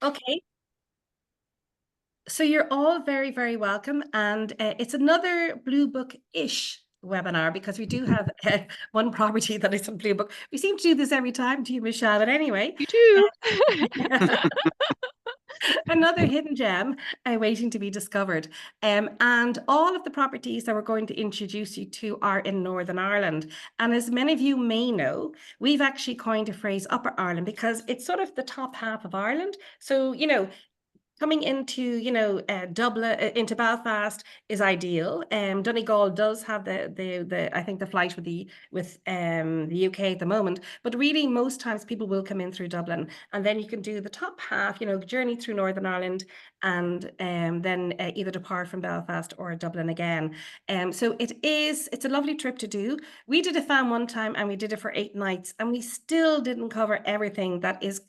Okay, so you're all very, very welcome. And it's another Blue Book-ish webinar because we do have one property that is a Blue Book. We seem to do this every time to you, Michelle, but anyway. You do. Another hidden gem waiting to be discovered. And all of the properties that we're going to introduce you to are in Northern Ireland. And as many of you may know, we've actually coined a phrase Upper Ireland because it's sort of the top half of Ireland. So, coming into Dublin, into Belfast is ideal. Donegal does have the I think the flight with the UK at the moment, but really most times people will come in through Dublin, and then you can do the top half, journey through Northern Ireland, and then either depart from Belfast or Dublin again. So it's a lovely trip to do. We did a fan one time and we did it for 8 nights, and we still didn't cover everything that is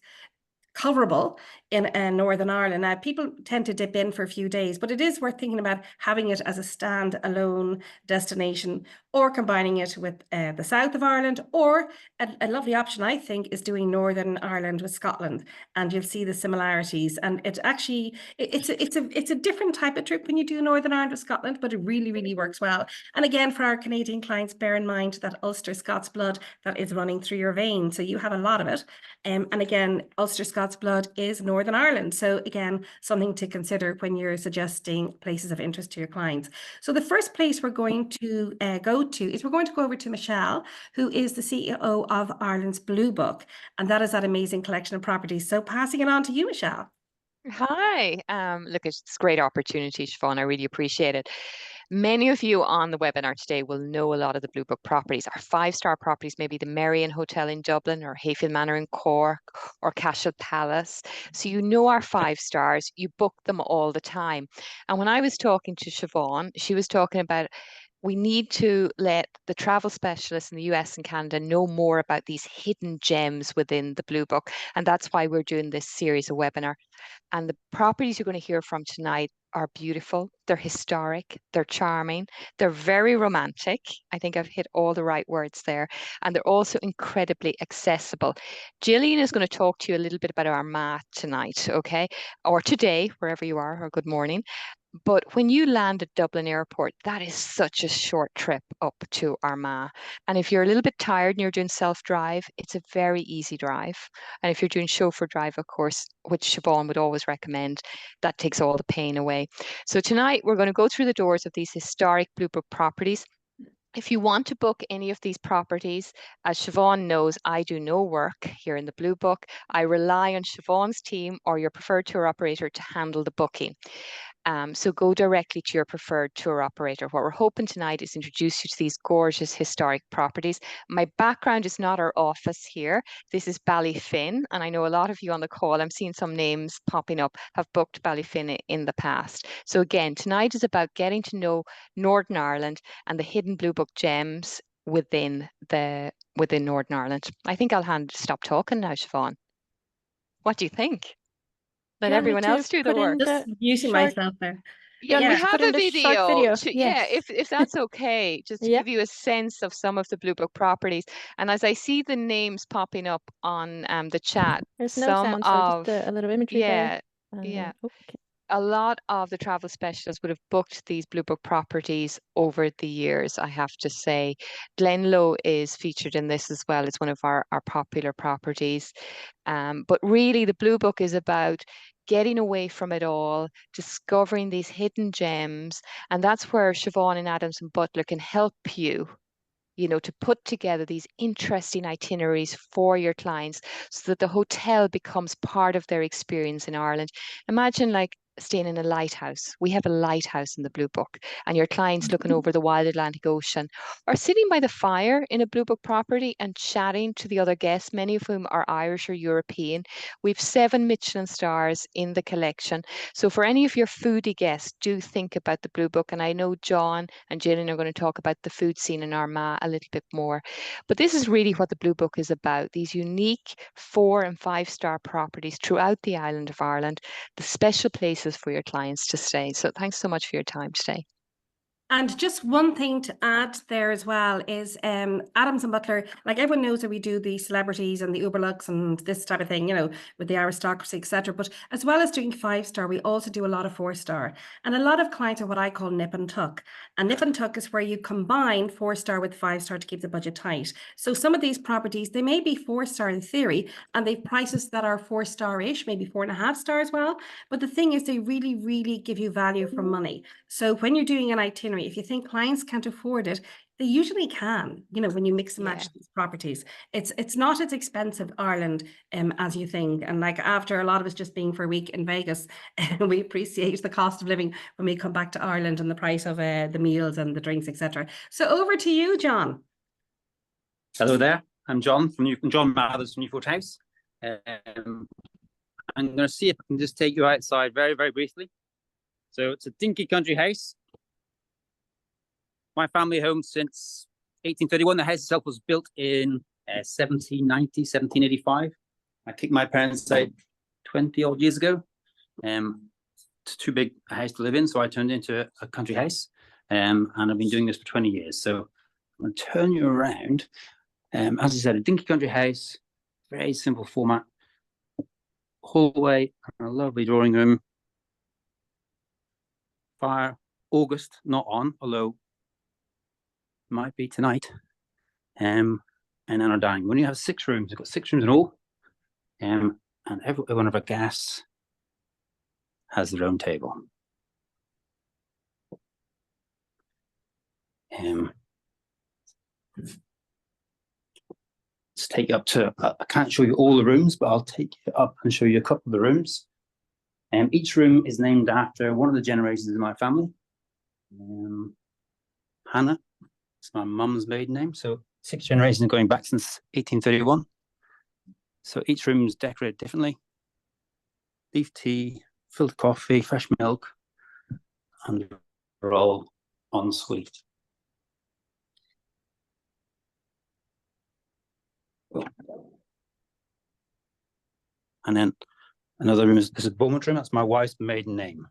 coverable in Northern Ireland. Now, people tend to dip in for a few days, but it is worth thinking about having it as a stand-alone destination or combining it with the south of Ireland, or a lovely option, I think, is doing Northern Ireland with Scotland, and you'll see the similarities. And it actually, it's a different type of trip when you do Northern Ireland with Scotland, but it really, really works well. And again, for our Canadian clients, bear in mind that Ulster Scots blood that is running through your veins, so you have a lot of it. And again, Ulster Scots blood is Northern Ireland. So again, something to consider when you're suggesting places of interest to your clients. So the first place we're going to go to is we're going to go over to Michelle, who is the CEO of Ireland's Blue Book. And that is that amazing collection of properties. So passing it on to you, Michelle. Hi. Look, it's a great opportunity, Siobhan. I really appreciate it. Many of you on the webinar today will know a lot of the Blue Book properties. Our five-star properties, maybe the Merrion Hotel in Dublin or Hayfield Manor in Cork or Cashel Palace. So you know our five stars, you book them all the time. And when I was talking to Siobhan, she was talking about we need to let the travel specialists in the US and Canada know more about these hidden gems within the Blue Book. And that's why we're doing this series of webinar. And the properties you're going to hear from tonight are beautiful. They're historic. They're charming. They're very romantic. I think I've hit all the right words there. And they're also incredibly accessible. Gillian is going to talk to you a little bit about Armagh tonight, okay? Or today, wherever you are, or good morning. But when you land at Dublin Airport, that is such a short trip up to Armagh. And if you're a little bit tired and you're doing self-drive, it's a very easy drive. And if you're doing chauffeur drive, of course, which Siobhan would always recommend, that takes all the pain away. So tonight we're going to go through the doors of these historic Blue Book properties. If you want to book any of these properties, as Siobhan knows, I do no work here in the Blue Book. I rely on Siobhan's team or your preferred tour operator to handle the booking. So go directly to your preferred tour operator. What we're hoping tonight is introduce you to these gorgeous historic properties. My background is not our office here. This is Ballyfin, and I know a lot of you on the call, I'm seeing some names popping up, have booked Ballyfin in the past. So again, tonight is about getting to know Northern Ireland and the hidden Blue Book gems within Northern Ireland. I think I'll stop talking now, Siobhan. What do you think? Do Let you want me everyone to else do the put in work. Just the using short, myself there. do you want Yeah, me we Yeah. to have put in a the short video video? yeah, Yes. if that's okay, just to Yeah, give you a sense of some of the Blue Book properties. And as I see the names popping up on the chat, there's no some sound, so just of a little imagery there. yeah, And yeah, then, okay. a lot of the travel specialists would have booked these Blue Book properties over the years, I have to say. Glenlow is featured in this as well. It's one of our popular properties. But really, the Blue Book is about getting away from it all, discovering these hidden gems. And that's where Siobhan and Adams and Butler can help you to put together these interesting itineraries for your clients so that the hotel becomes part of their experience in Ireland. Imagine like staying in a lighthouse. We have a lighthouse in the Blue Book, and your clients looking over the wild Atlantic Ocean, or sitting by the fire in a Blue Book property and chatting to the other guests, many of whom are Irish or European. We've 7 Michelin stars in the collection. So for any of your foodie guests, do think about the Blue Book. And I know John and Gillian are going to talk about the food scene in Armagh a little bit more. But this is really what the Blue Book is about, these unique 4 and 5 star properties throughout the island of Ireland, the special places for your clients to stay. So thanks so much for your time today. And just one thing to add there as well is Adams and Butler, like everyone knows that we do the celebrities and the Uberlux and this type of thing, you know, with the aristocracy, etc. But as well as doing 5-star, we also do a lot of 4-star. And a lot of clients are what I call nip and tuck. And nip and tuck is where you combine 4-star with 5-star to keep the budget tight. So some of these properties, they may be 4-star in theory, and they've prices that are 4-star-ish, maybe 4.5-star as well. But the thing is, they really, really give you value for money. So when you're doing an itinerary, if you think clients can't afford it, they usually can, you know, when you mix and Yeah. match these properties. It's not as expensive, Ireland, as you think. And like after a lot of us just being for a week in Vegas, we appreciate the cost of living when we come back to Ireland and the price of the meals and the drinks, etc. So over to you, John. Hello there. I'm John John Mathers from Newforge House. I'm going to see if I can just take you outside very, very briefly. So it's a dinky country house. My family home since 1831. The house itself was built in 1790, 1785. I kicked my parents out 20 odd years ago. It's too big a house to live in, so I turned it into a country house. And I've been doing this for 20 years. So I'm going to turn you around. As I said, a dinky country house, very simple format. Hallway, a lovely drawing room. Fire, August, not on, although might be tonight. And then our dining room. When you have 6 rooms, we've got 6 rooms in all. And every one of our guests has their own table. Let's take you up to, I can't show you all the rooms, but I'll take you up and show you a couple of the rooms. Each room is named after one of the generations in my family. Hannah, it's my mum's maiden name. So 6 generations going back since 1831. So each room is decorated differently. Leaf tea, filtered coffee, fresh milk, and they're all en suite. And then another room is, this is Beaumont room. That's my wife's maiden name.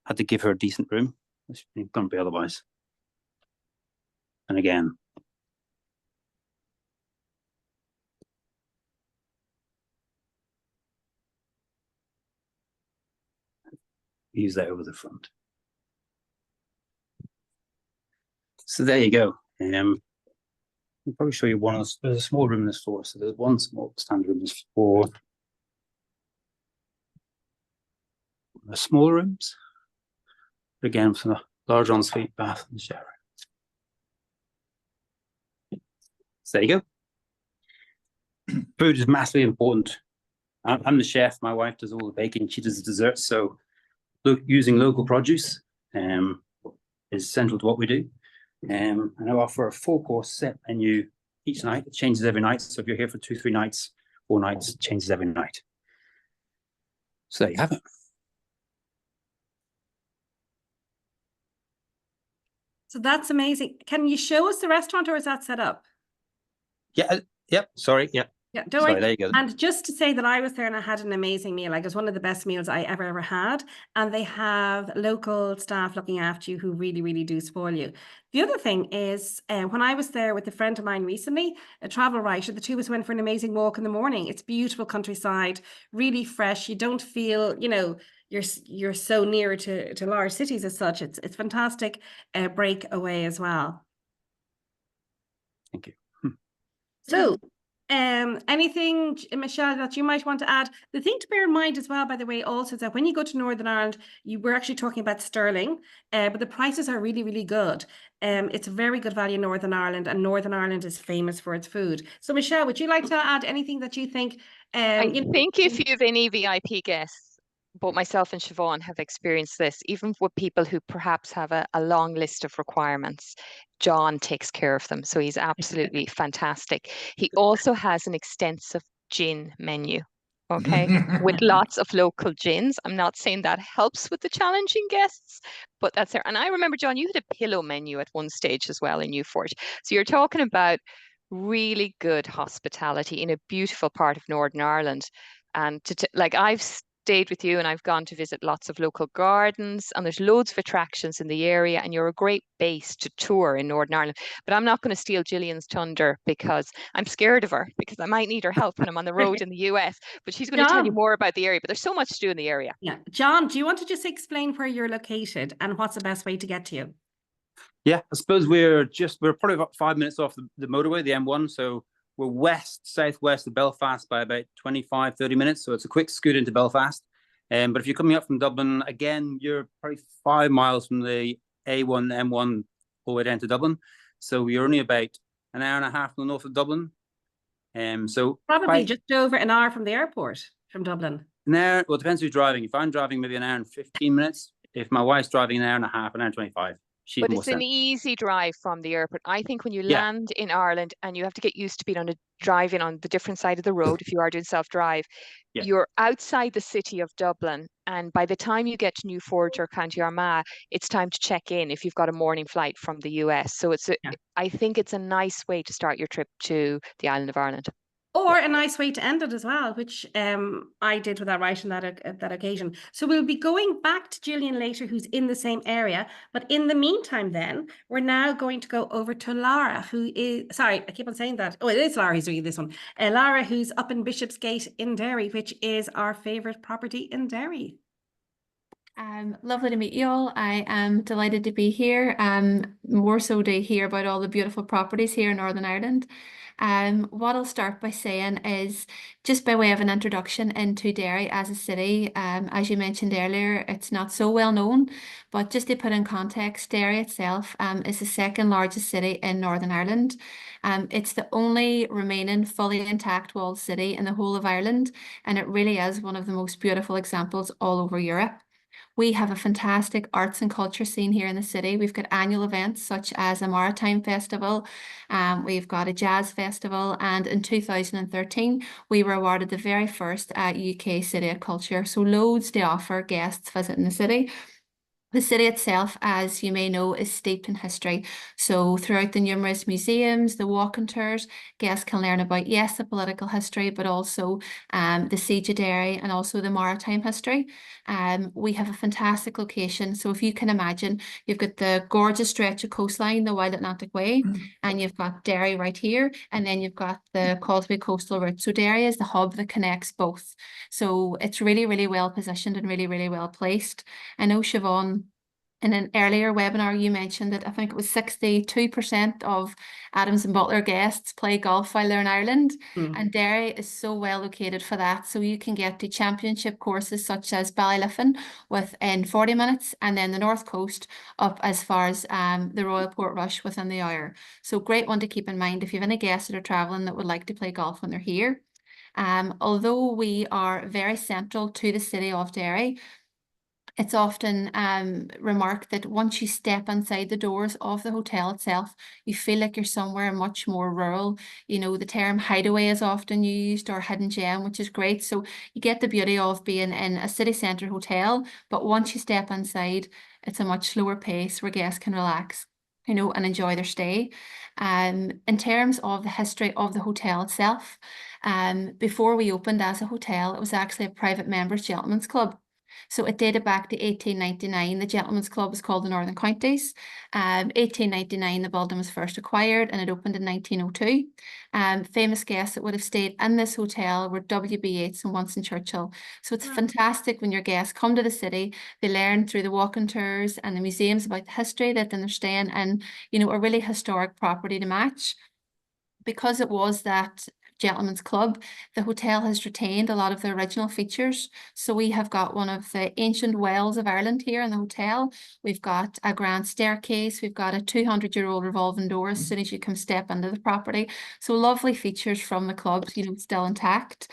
Had to give her a decent room. It couldn't be otherwise. And again, use that over the front. So there you go. I'll probably show you one of the, there's a small room in this floor. So there's one small standard room in this floor. The small rooms, again, for the large ensuite bath and shower. So there you go. Food is massively important. I'm the chef. My wife does all the baking. She does the desserts. So using local produce is central to what we do. And I offer a 4-course set menu each night. It changes every night. So if you're here for 2, 3 nights, 4 nights, it changes every night. So there you have it. So that's amazing. Can you show us the restaurant, or is that set up? Yeah. Yep. Sorry. Yeah. Yeah, don't Sorry, worry. there you go. And just to say that I was there and I had an amazing meal. Like, it was one of the best meals I ever had. And they have local staff looking after you who really, really do spoil you. The other thing is, when I was there with a friend of mine recently, a travel writer, the two of us went for an amazing walk in the morning. It's beautiful countryside, really fresh. You don't feel, you know, you're so near to large cities as such. It's fantastic break away as well. Thank you. So, anything, Michelle, that you might want to add? The thing to bear in mind as well, by the way, also is that when you go to Northern Ireland, we're actually talking about sterling, but the prices are really, really good. It's a very good value in Northern Ireland, and Northern Ireland is famous for its food. So, Michelle, would you like to add anything that you think? I think if you have any VIP guests, both myself and Siobhan have experienced this, even with people who perhaps have a long list of requirements, John takes care of them. So he's absolutely fantastic. He also has an extensive gin menu, okay, with lots of local gins. I'm not saying that helps with the challenging guests, but that's there. And I remember, John, you had a pillow menu at one stage as well in Newforge. So you're talking about really good hospitality in a beautiful part of Northern Ireland. And like I've stayed with you and I've gone to visit lots of local gardens, and there's loads of attractions in the area, and you're a great base to tour in Northern Ireland. But I'm not going to steal Gillian's thunder because I'm scared of her, because I might need her help when I'm on the road in the US. But she's going to tell you John. more about the area. But there's so much to do in the area. Yeah. John, do you want to just explain where you're located and what's the best way to get to you? Yeah, I suppose we're probably about 5 minutes off the motorway, the M1. So we're southwest of Belfast by about 25, 30 minutes. So it's a quick scoot into Belfast. But if you're coming up from Dublin, again, you're probably 5 miles from the A1, M1 all the way down to Dublin. So you're only about an hour and a half from the north of Dublin. So Probably just over an hour from the airport from Dublin. an hour, well, it depends who's driving. If I'm driving, maybe an hour and 15 minutes. If my wife's driving, an hour and a half, an hour and 25. But it's an easy drive from the airport. I think when you land in Ireland, and you have to get used to being on a driving on the different side of the road if you are doing self-drive, you're outside the city of Dublin. And by the time you get to Newforge or County Armagh, it's time to check in if you've got a morning flight from the US. So I think it's a nice way to start your trip to the island of Ireland. Or a nice way to end it as well, which I did without writing that occasion. So we'll be going back to Gillian later, who's in the same area. But in the meantime, then, we're now going to go over to Lara, who is, sorry, I keep on saying that. Oh, it is Lara who's doing this one. Lara, who's up in Bishopsgate in Derry, which is our favourite property in Derry. Lovely to meet you all. I am delighted to be here, more so to hear about all the beautiful properties here in Northern Ireland. What I'll start by saying is, just by way of an introduction into Derry as a city, as you mentioned earlier, it's not so well known, but just to put in context, Derry itself is the second largest city in Northern Ireland. It's the only remaining fully intact walled city in the whole of Ireland, and it really is one of the most beautiful examples all over Europe. We have a fantastic arts and culture scene here in the city. We've got annual events such as a maritime festival. We've got a jazz festival. And in 2013, we were awarded the very first UK City of Culture. So loads to offer guests visiting the city. The city itself, as you may know, is steeped in history. So throughout the numerous museums, the walking tours, guests can learn about, yes, the political history, but also the Siege of Derry and also the maritime history. We have a fantastic location. So if you can imagine, you've got the gorgeous stretch of coastline, the Wild Atlantic Way, and you've got Derry right here, and then you've got the Causeway Coastal Route. So Derry is the hub that connects both. So it's really, really well positioned and really, really well placed. I know, Siobhan, in an earlier webinar, you mentioned that I think it was 62% of Adams and Butler guests play golf while they're in Ireland. And Derry is so well located for that. So you can get to championship courses such as Ballyliffin within 40 minutes, and then the North Coast up as far as the Royal Portrush within the hour. So great one to keep in mind if you have any guests that are travelling that would like to play golf when they're here. Although we are very central to the city of Derry, it's often remarked that once you step inside the doors of the hotel itself, you feel like you're somewhere much more rural. You know, the term hideaway is often used, or hidden gem, which is great. So you get the beauty of being in a city centre hotel, but once you step inside, it's a much slower pace where guests can relax, you know, and enjoy their stay. In terms of the history of the hotel itself, before we opened as a hotel, it was actually a private members gentlemen's club. So it dated back to 1899. The Gentlemen's Club was called the Northern Counties. 1899, the building was first acquired, and it opened in 1902. Famous guests that would have stayed in this hotel were W.B. Yeats and Winston Churchill. So it's fantastic when your guests come to the city, they learn through the walking tours and the museums about the history that they're staying in, you know, a really historic property to match. Because it was that Gentlemen's Club, the hotel has retained a lot of the original features. So we have got one of the ancient wells of Ireland here in the hotel. We've got a grand staircase. We've got a 200-year-old revolving door as soon as you come step into the property. So lovely features from the club, you know, still intact.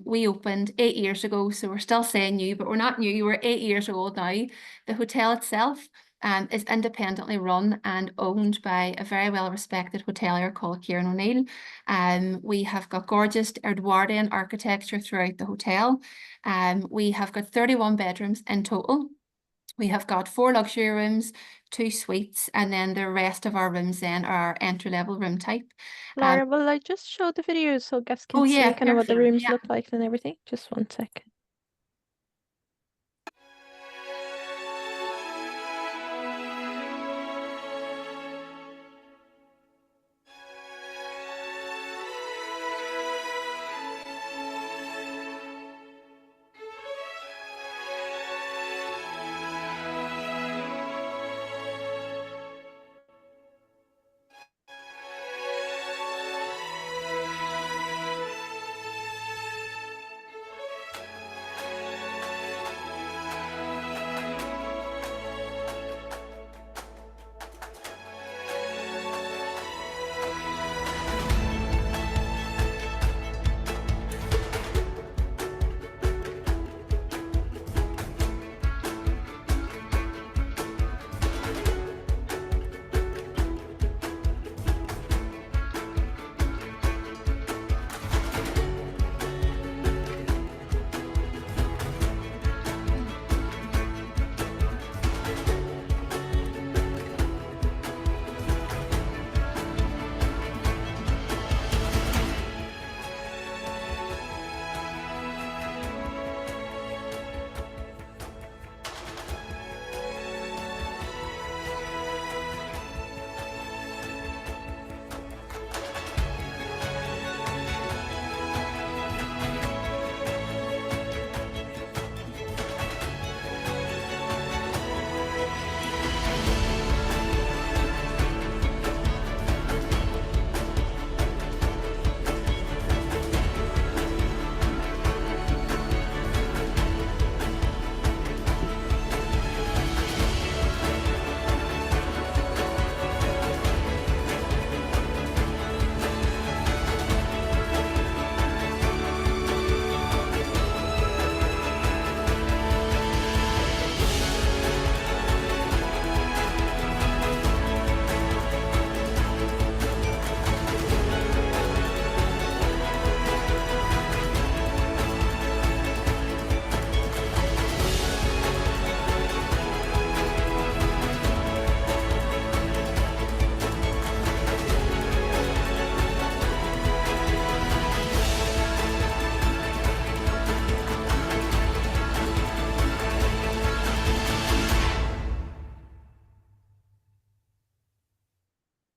We opened 8 years ago, so we're still saying new, but we're not new. We're 8 years old now. The hotel itself is independently run and owned by a very well-respected hotelier called Kieran O'Neill. We have got gorgeous Edwardian architecture throughout the hotel. We have got 31 bedrooms in total. We have got 4 luxury rooms, 2 suites, and then the rest of our rooms then are entry-level room type. Laura, will I just show the video so guests can see kind of what the rooms look like and everything? Just one second.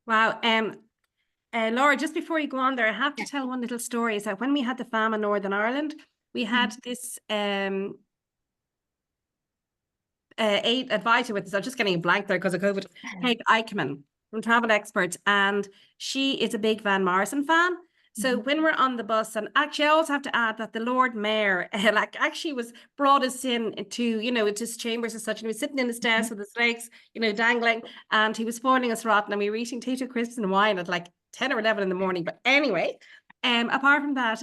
Wow. Laura, just before you go on there, I have to tell one little story. Is that when we had the farm in Northern Ireland, we had this aid advisor with us. I'm just getting a blank there because of COVID. Peg Eichmann from Travel Experts, and she is a big Van Morrison fan. So when we're on the bus, and actually I also have to add that the Lord Mayor, like actually was brought us in to, you know, into his chambers and such, and he was sitting in his desk with his legs, you know, dangling, and he was spoiling us rotten, and we were eating Tito crisps and wine at like 10 or 11 in the morning. But anyway, apart from that,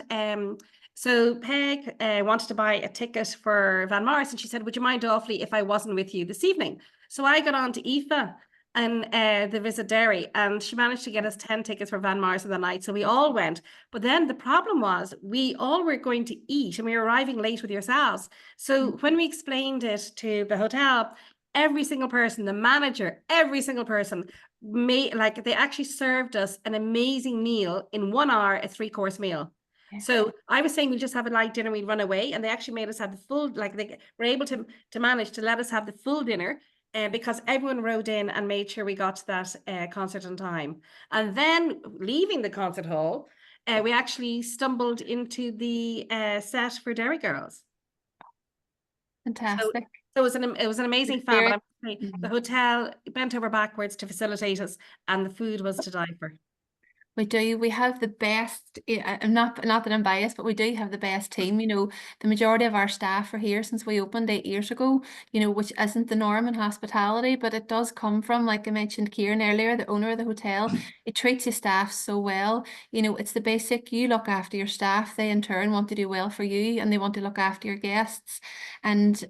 so Peg wanted to buy a ticket for Van Morrison. She said, would you mind awfully if I wasn't with you this evening? So I got on to Aoife and the Visit Derry, and she managed to get us 10 tickets for Van Morrison that night. So we all went. But then the problem was we all were going to eat and we were arriving late with yourselves. So when we explained it to the hotel, every single person, the manager, every single person made, like, they actually served us an amazing meal in 1 hour, a 3-course meal. So I was saying we'll just have a light dinner, we'd run away, and they actually made us have the full, like they were able to manage to let us have the full dinner because everyone rode in and made sure we got to that concert on time. And then leaving the concert hall, we actually stumbled into the set for Derry Girls. Fantastic. So it was an amazing fan, but I'm saying the hotel bent over backwards to facilitate us, and the food was to die for. We do. We have the best. I'm not that I'm biased, but we do have the best team. You know, the majority of our staff are here since we opened 8 years ago. You know, which isn't the norm in hospitality, but it does come from, like I mentioned, Kieran earlier, the owner of the hotel. It treats his staff so well. You know, it's the basic. You look after your staff. They in turn want to do well for you, and they want to look after your guests. And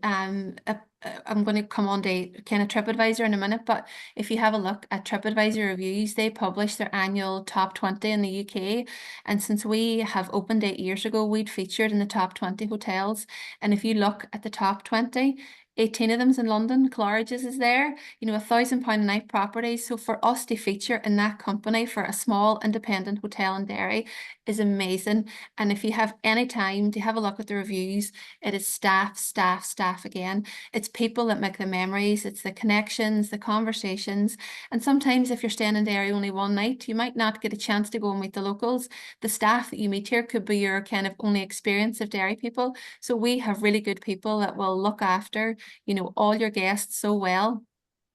I'm going to come on to kind of TripAdvisor in a minute, but if you have a look at TripAdvisor reviews, they publish their annual top 20 in the UK. And since we have opened 8 years ago, we'd featured in the top 20 hotels. And if you look at the top 20, 18 of them's in London. Claridge's is there, you know, £1,000 a night properties. So for us to feature in that company for a small independent hotel in Derry is amazing. And if you have any time to have a look at the reviews, it is staff again. It's people that make the memories, it's the connections, the conversations. And sometimes if you're staying in Derry only one night, you might not get a chance to go and meet the locals. The staff that you meet here could be your kind of only experience of Derry people. So we have really good people that will look after, you know, all your guests so well.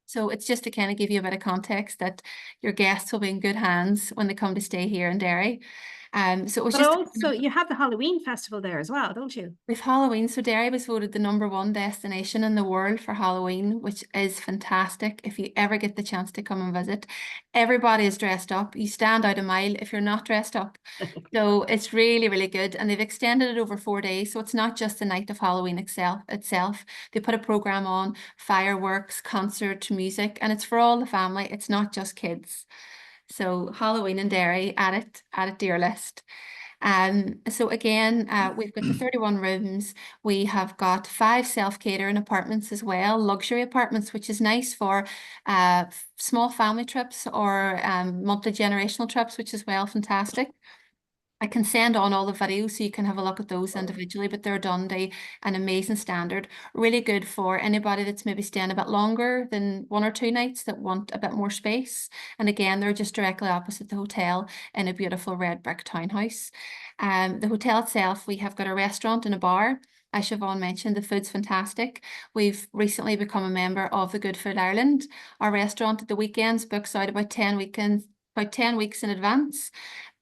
So it's just to kind of give you a bit of context that your guests will be in good hands when they come to stay here in Derry. So it was But just also you have the Halloween festival there as well, don't you? with Halloween. So Derry was voted the #1 destination in the world for Halloween, which is fantastic. If you ever get the chance to come and visit, everybody is dressed up. You stand out a mile if you're not dressed up. So it's really, really good. And they've extended it over 4 days. So it's not just the night of Halloween itself. They put a program on, fireworks, concert, music, and it's for all the family. It's not just kids. So Halloween in Derry, add it to your list. So again, we've got the 31 rooms. We have got 5 self-catering apartments as well, luxury apartments, which is nice for small family trips or multi-generational trips, which is well fantastic. I can send on all the videos so you can have a look at those individually, but they're done to an amazing standard. Really good for anybody that's maybe staying a bit longer than 1 or 2 nights that want a bit more space. And again, they're just directly opposite the hotel in a beautiful red brick townhouse. The hotel itself, we have got a restaurant and a bar. As Siobhan mentioned, the food's fantastic. We've recently become a member of the Good Food Ireland. Our restaurant at the weekends books out about 10 weeks in advance.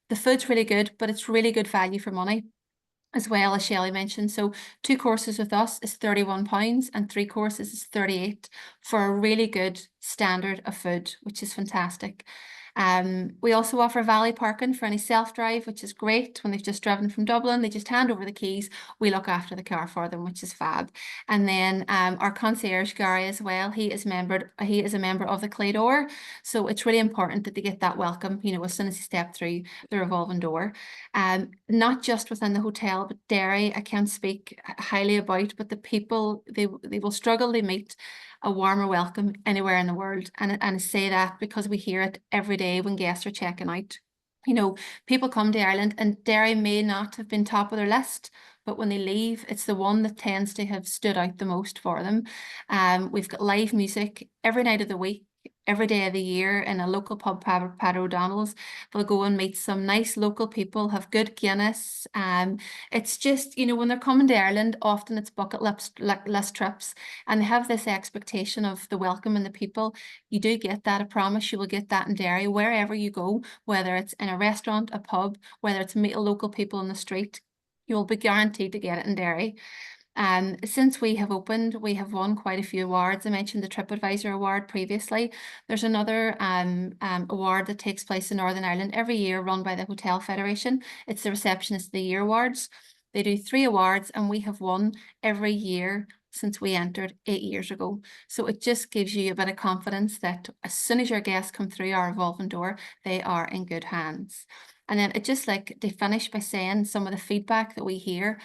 The food's really good, but it's really good value for money, as well as Shelley mentioned. So 2 courses with us is £31 and 3 courses is 38 for a really good standard of food, which is fantastic. We also offer valet parking for any self-drive, which is great. When they've just driven from Dublin, they just hand over the keys. We look after the car for them, which is fab. And then our concierge, Gary, as well, he is a member of the Clay Door. So it's really important that they get that welcome, you know, as soon as you step through the revolving door. Not just within the hotel, but Derry, I can't speak highly about, but the people, they will struggle to meet a warmer welcome anywhere in the world. And I say that because we hear it every day when guests are checking out. You know, people come to Ireland and Derry may not have been top of their list, but when they leave, it's the one that tends to have stood out the most for them. We've got live music every night of the week. every day of the year in a local pub, Pat O'Donnell's. They'll go and meet some nice local people, have good Guinness. It's just, you know, when they're coming to Ireland, often it's bucket list trips, and they have this expectation of the welcome and the people. You do get that. I promise you will get that in Derry wherever you go, whether it's in a restaurant, a pub, whether it's meeting local people in the street. You'll be guaranteed to get it in Derry. Since we have opened, we have won quite a few awards. I mentioned the TripAdvisor award previously. There's another award that takes place in Northern Ireland every year, run by the Hotel Federation. It's the Receptionist of the Year Awards. They do 3 awards, and we have won every year since we entered 8 years ago. So it just gives you a bit of confidence that as soon as your guests come through our revolving door, they are in good hands. And then it just like they finish by saying some of the feedback that we hear.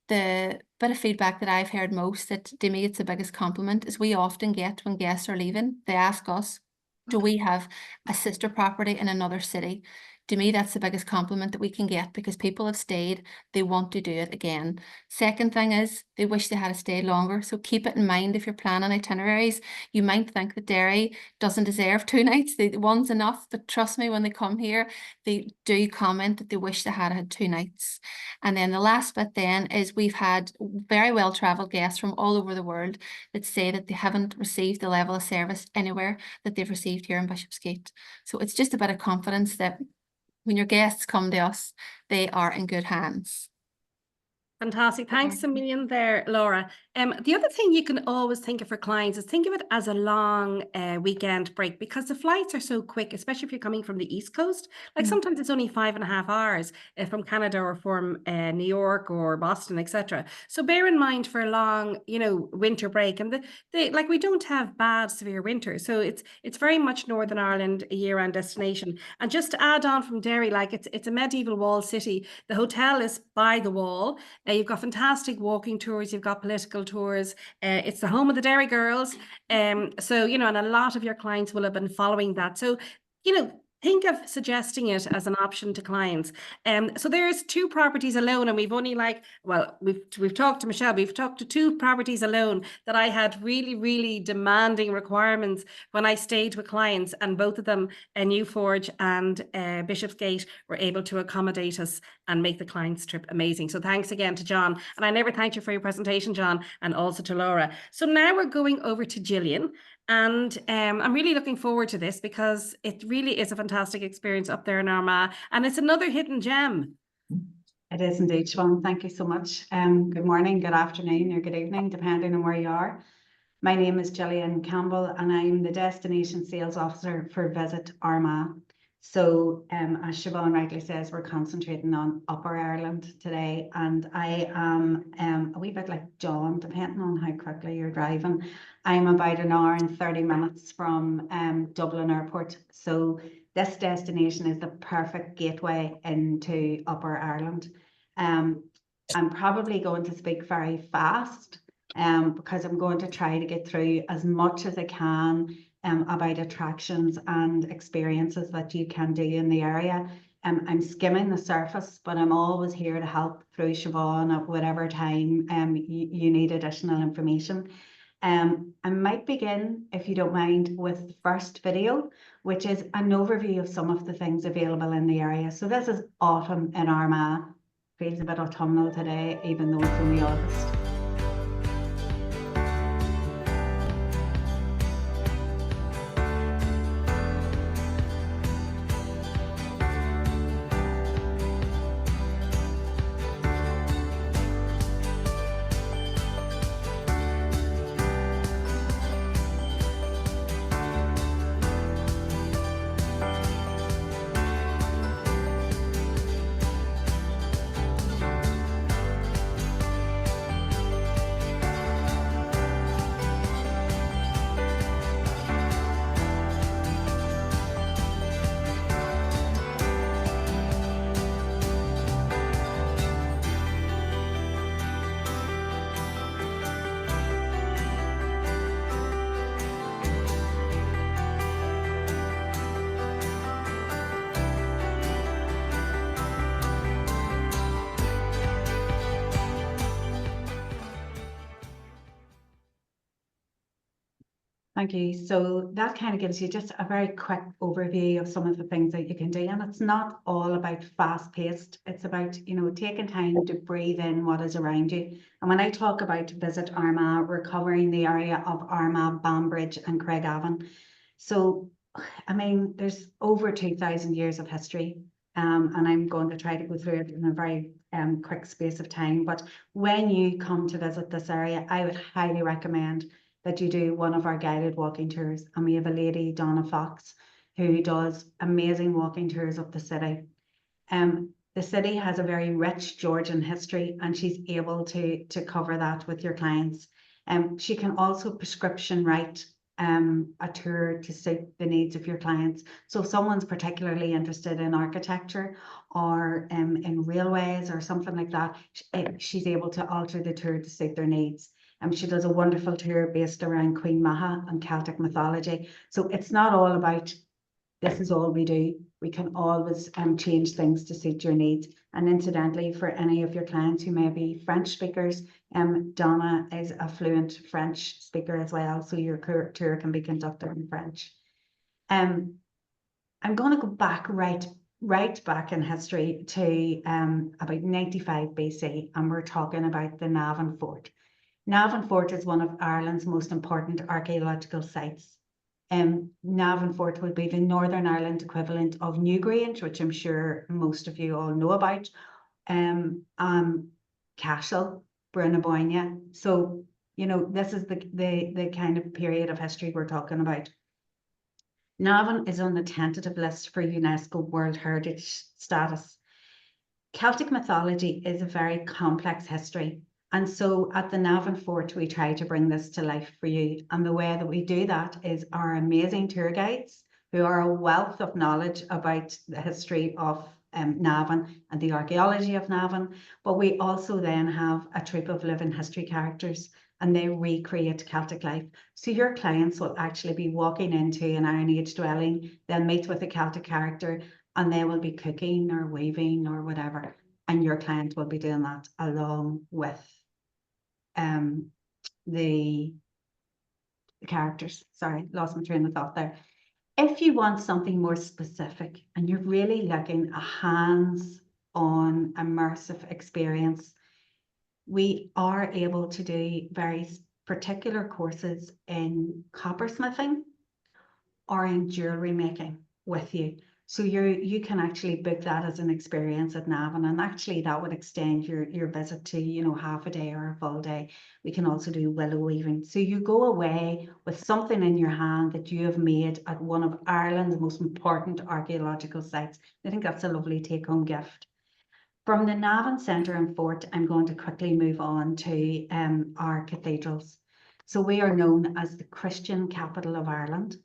The bit of feedback that I've heard most, that to me it's the biggest compliment, is we often get when guests are leaving, they ask us, do we have a sister property in another city? To me, that's the biggest compliment that we can get, because people have stayed, they want to do it again. Second thing is, they wish they had stayed longer. So keep it in mind if you're planning itineraries. You might think that Derry doesn't deserve 2 nights, one's enough, but trust me, when they come here, they do comment that they wish they had 2 nights. And then the last bit then is, we've had very well travelled guests from all over the world that say that they haven't received the level of service anywhere that they've received here in Bishopsgate. So it's just a bit of confidence that when your guests come to us, they are in good hands. Fantastic. Thanks a million there, Laura. The other thing you can always think of for clients is think of it as a long weekend break, because the flights are so quick, especially if you're coming from the East Coast. Like sometimes it's only 5.5 hours from Canada or from New York or Boston, etc. So bear in mind for a long, you know, winter break, and like we don't have bad severe winter, so it's very much Northern Ireland a year-round destination. And just to add on from Derry, like it's a medieval wall city. The hotel is by the wall. You've got fantastic walking tours, you've got political tours. It's the home of the Derry Girls. So, you know, and a lot of your clients will have been following that. So, you know, think of suggesting it as an option to clients. So there's 2 properties alone, and we've only we've talked to Michelle, we've talked to 2 properties alone that I had really, really demanding requirements when I stayed with clients, and both of them, Newforge and Bishopsgate, were able to accommodate us and make the client's trip amazing. So thanks again to John. And I never thanked you for your presentation, John, and also to Laura. So now we're going over to Gillian. And I'm really looking forward to this, because it really is a fantastic experience up there in Armagh, and it's another hidden gem. It is indeed, Siobhan. Thank you so much. Good morning, good afternoon, or good evening, depending on where you are. My name is Gillian Campbell, and I'm the Destination Sales Officer for Visit Armagh. So, as Siobhan rightly says, we're concentrating on Upper Ireland today, and I am a wee bit like John, depending on how quickly you're driving. I'm about 1 hour and 30 minutes from Dublin Airport. So this destination is the perfect gateway into Upper Ireland. I'm probably going to speak very fast because I'm going to try to get through as much as I can about attractions and experiences that you can do in the area. I'm skimming the surface, but I'm always here to help through Siobhan at whatever time you need additional information. I might begin, if you don't mind, with the first video, which is an overview of some of the things available in the area. So this is autumn in Armagh. Feels a bit autumnal today, even though it's only August. Thank you. So that kind of gives you just a very quick overview of some of the things that you can do. And it's not all about fast paced. It's about, you know, taking time to breathe in what is around you. And when I talk about Visit Armagh, we're covering the area of Armagh, Banbridge and Craigavon. So, I mean, there's over 2,000 years of history. And I'm going to try to go through it in a very quick space of time. But when you come to visit this area, I would highly recommend that you do one of our guided walking tours. And we have a lady, Donna Fox, who does amazing walking tours of the city. The city has a very rich Georgian history, and she's able to cover that with your clients. She can also prescription write a tour to suit the needs of your clients. So if someone's particularly interested in architecture or in railways or something like that, she's able to alter the tour to suit their needs. She does a wonderful tour based around Queen Maha and Celtic mythology. So it's not all about this is all we do. We can always change things to suit your needs. And incidentally, for any of your clients who may be French speakers, Donna is a fluent French speaker as well. So your tour can be conducted in French. I'm going to go back right back in history to about 95 BC, and we're talking about the Navan Fort. Navan Fort is one of Ireland's most important archaeological sites. Navan Fort will be the Northern Ireland equivalent of Newgrange, which I'm sure most of you all know about. Cashel, Brunnaboyne. So, you know, this is the kind of period of history we're talking about. Navan is on the tentative list for UNESCO World Heritage status. Celtic mythology is a very complex history. And so at the Navan Fort, we try to bring this to life for you. And the way that we do that is our amazing tour guides, who are a wealth of knowledge about the history of Navan and the archaeology of Navan. But we also then have a troupe of living history characters, and they recreate Celtic life. So your clients will actually be walking into an Iron Age dwelling, they'll meet with a Celtic character, and they will be cooking or weaving or whatever. And your client will be doing that along with the characters. Sorry, lost my train of thought there. If you want something more specific and you're really looking a hands-on immersive experience, we are able to do very particular courses in coppersmithing or in jewellery making with you. So you can actually book that as an experience at Navan, and actually that would extend your visit to, you know, half a day or a full day. We can also do willow weaving. So you go away with something in your hand that you have made at one of Ireland's most important archaeological sites. I think that's a lovely take-home gift. From the Navan Centre and Fort, I'm going to quickly move on to our cathedrals. So we are known as the Christian capital of Ireland,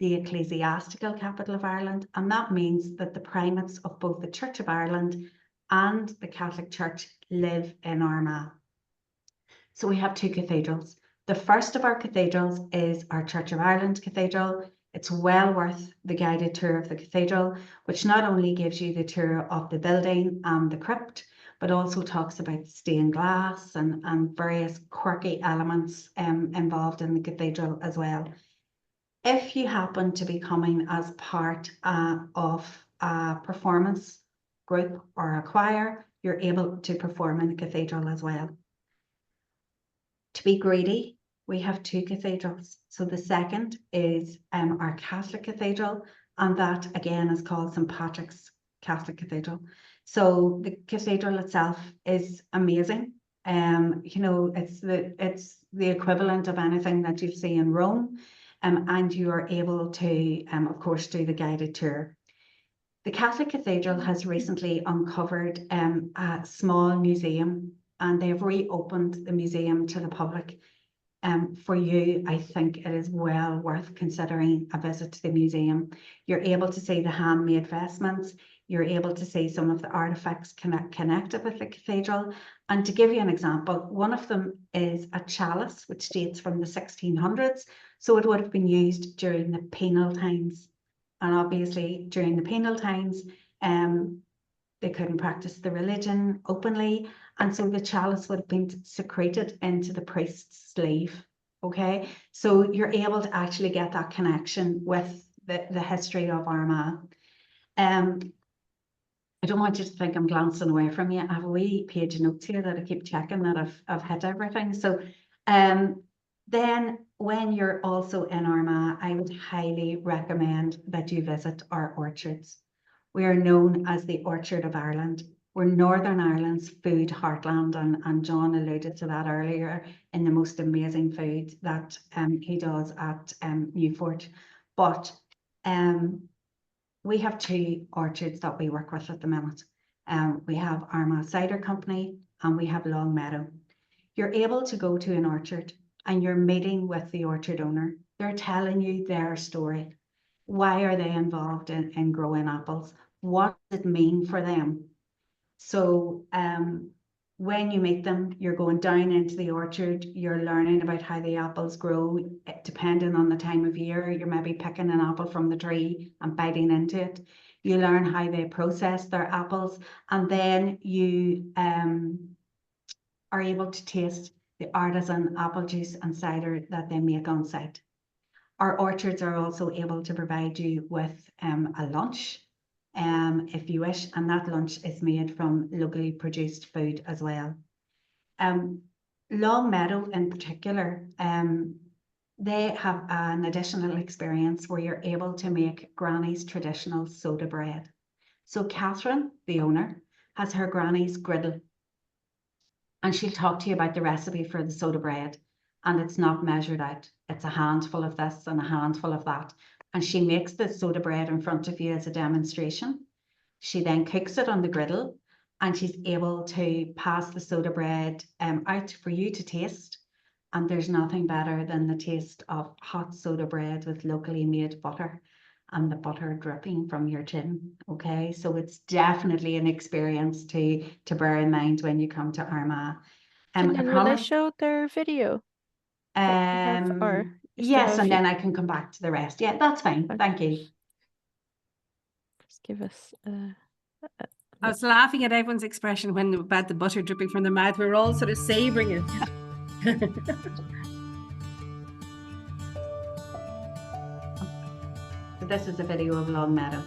the ecclesiastical capital of Ireland, and that means that the primates of both the Church of Ireland and the Catholic Church live in Armagh. So we have two cathedrals. The first of our cathedrals is our Church of Ireland Cathedral. It's well worth the guided tour of the cathedral, which not only gives you the tour of the building and the crypt, but also talks about stained glass and various quirky elements involved in the cathedral as well. If you happen to be coming as part of a performance group or a choir, you're able to perform in the cathedral as well. To be greedy, we have two cathedrals. So the second is our Catholic cathedral, and that again is called St. Patrick's Catholic Cathedral. So the cathedral itself is amazing. You know, it's the equivalent of anything that you see in Rome. And you are able to, of course, do the guided tour. The Catholic Cathedral has recently uncovered a small museum, and they've reopened the museum to the public. For you, I think it is well worth considering a visit to the museum. You're able to see the handmade vestments. You're able to see some of the artifacts connected with the cathedral. And to give you an example, one of them is a chalice, which dates from the 1600s. So it would have been used during the penal times. And obviously during the penal times, they couldn't practice the religion openly. And so the chalice would have been secreted into the priest's sleeve. Okay, so you're able to actually get that connection with the history of Armagh. I don't want you to think I'm glancing away from you. I have a wee page of notes here that I keep checking that I've hit everything. So then when you're also in Armagh, I would highly recommend that you visit our orchards. We are known as the Orchard of Ireland. We're Northern Ireland's food heartland, and John alluded to that earlier in the most amazing food that he does at Newforge. But we have 2 orchards that we work with at the minute. We have Armagh Cider Company and we have Long Meadow. You're able to go to an orchard and you're meeting with the orchard owner. They're telling you their story. Why are they involved in growing apples? What does it mean for them? So when you meet them, you're going down into the orchard, you're learning about how the apples grow. Depending on the time of year, you're maybe picking an apple from the tree and biting into it. You learn how they process their apples, and then you are able to taste the artisan apple juice and cider that they make on site. Our orchards are also able to provide you with a lunch if you wish, and that lunch is made from locally produced food as well. Long Meadow in particular, they have an additional experience where you're able to make Granny's traditional soda bread. So Catherine, the owner, has her Granny's griddle, and she'll talk to you about the recipe for the soda bread, and it's not measured out. It's a handful of this and a handful of that. And she makes the soda bread in front of you as a demonstration. She then cooks it on the griddle, and she's able to pass the soda bread out for you to taste. And there's nothing better than the taste of hot soda bread with locally made butter and the butter dripping from your tin. Okay, so it's definitely an experience to bear in mind when you come to Armagh. Gillian, will they show their video? That you have, or you still Yes, have a and few? then I can come back to the rest. Yeah, that's fine. Okay. Thank you. Just give us I was laughing at everyone's expression when about the butter dripping from their mouth. We were all sort of savoring it. So this is a video of Long Meadow.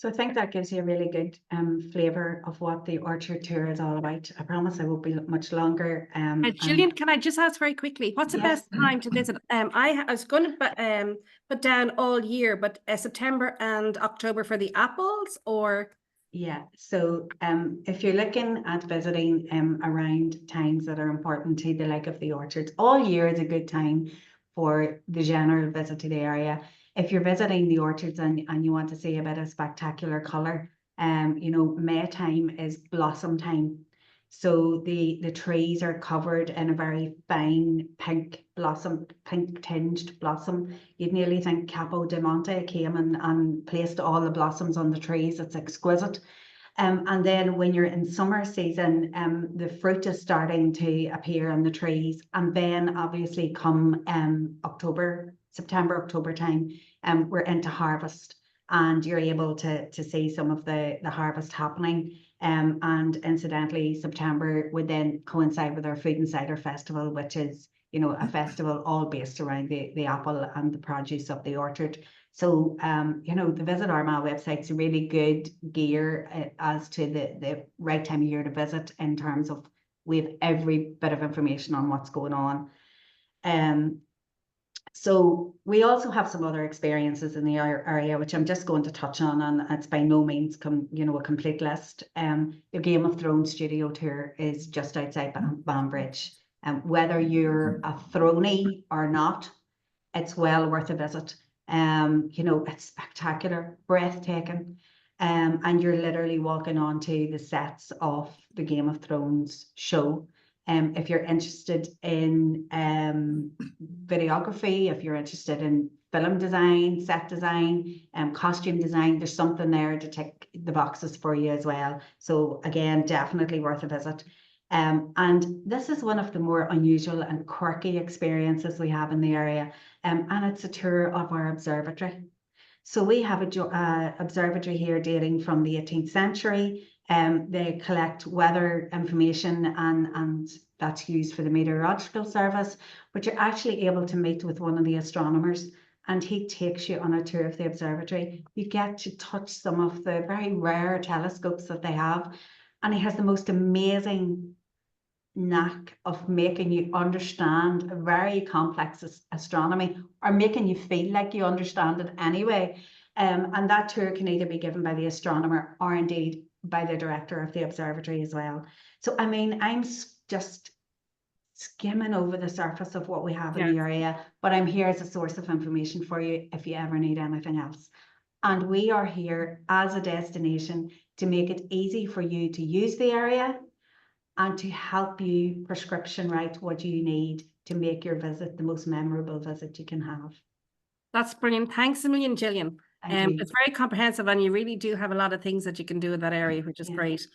So I think that gives you a really good flavour of what the orchard tour is all about. I promise I won't be much longer. Gillian, can I just ask very quickly, what's the best time to visit? I was going to put down all year, but September and October for the apples, or? Yeah, so if you're looking at visiting around times that are important to the like of the orchards, all year is a good time for the general visit to the area. If you're visiting the orchards and you want to see a bit of spectacular colour, you know, May time is blossom time. So the trees are covered in a very fine pink blossom, pink tinged blossom. You'd nearly think Capo di Monte came and placed all the blossoms on the trees. It's exquisite. And then when you're in summer season, the fruit is starting to appear on the trees. And then obviously come September, October time, we're into harvest, and you're able to see some of the harvest happening. And incidentally, September would then coincide with our Food and Cider Festival, which is, you know, a festival all based around the apple and the produce of the orchard. So, you know, the Visit Armagh website's a really good gear as to the right time of year to visit, in terms of we have every bit of information on what's going on. So we also have some other experiences in the area, which I'm just going to touch on, and it's by no means a complete list. The Game of Thrones studio tour is just outside Banbridge. Whether you're a Throney or not, it's well worth a visit. You know, it's spectacular, breathtaking. And you're literally walking onto the sets of the Game of Thrones show. If you're interested in videography, if you're interested in film design, set design, costume design, there's something there to tick the boxes for you as well. So again, definitely worth a visit. And this is one of the more unusual and quirky experiences we have in the area, and it's a tour of our observatory. So we have a observatory here dating from the 18th century. They collect weather information, and that's used for the meteorological service, but you're actually able to meet with one of the astronomers, and he takes you on a tour of the observatory. You get to touch some of the very rare telescopes that they have, and he has the most amazing knack of making you understand a very complex astronomy, or making you feel like you understand it anyway. And that tour can either be given by the astronomer or indeed by the director of the observatory as well. So, I mean, I'm just skimming over the surface of what we have in the area, but I'm here as a source of information for you if you ever need anything else. And we are here as a destination to make it easy for you to use the area and to help you prescription write what you need to make your visit the most memorable visit you can have. That's brilliant. Thanks a million, Gillian. It's very comprehensive, and you really do have a lot of things that you can do in that area, which is great.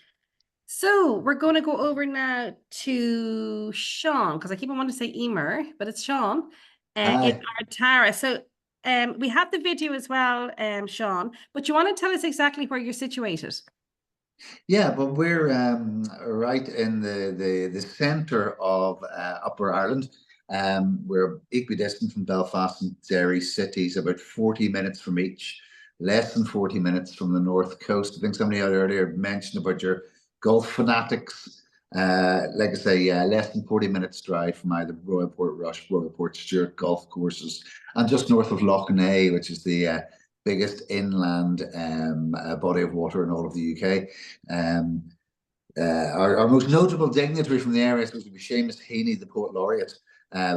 So we're going to go over now to Sean, because I keep on wanting to say Emer, but it's Sean in Ardtara. So we have the video as well, Sean, but you want to tell us exactly where you're situated? Yeah, but we're right in the centre of Upper Ireland. We're equidistant from Belfast and Derry cities, about 40 minutes from each, less than 40 minutes from the north coast. I think somebody had earlier mentioned about your golf fanatics. Like I say, less than 40 minutes drive from either Royal Port Rush, Royal Port Stewart golf courses, and just north of Lough Neagh, which is the biggest inland body of water in all of the UK. Our most notable dignitary from the area is supposed to be Seamus Heaney, the Poet Laureate,